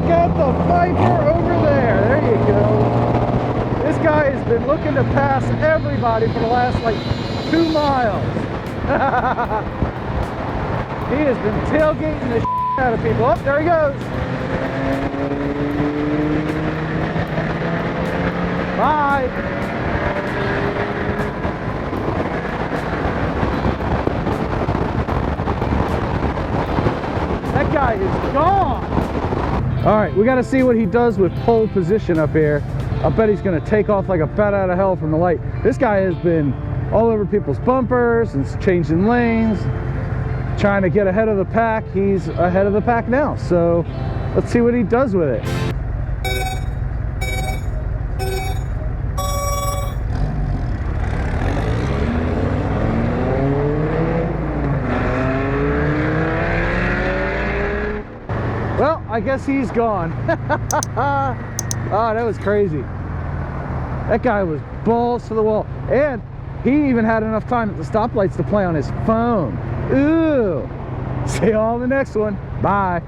at the Viper over there. There you go. This guy has been looking to pass everybody for the last like 2 miles. He has been tailgating the shit out of people. Oh, there he goes. Bye. That guy is gone. All right, we got to see what he does with pole position up here. I bet he's going to take off like a bat out of hell from the light. This guy has been all over people's bumpers and changing lanes, trying to get ahead of the pack. He's ahead of the pack now, so let's see what he does with it. Well, I guess he's gone. Oh, that was crazy. That guy was balls to the wall. And he even had enough time at the stoplights to play on his phone. Ooh. See you all in the next one. Bye.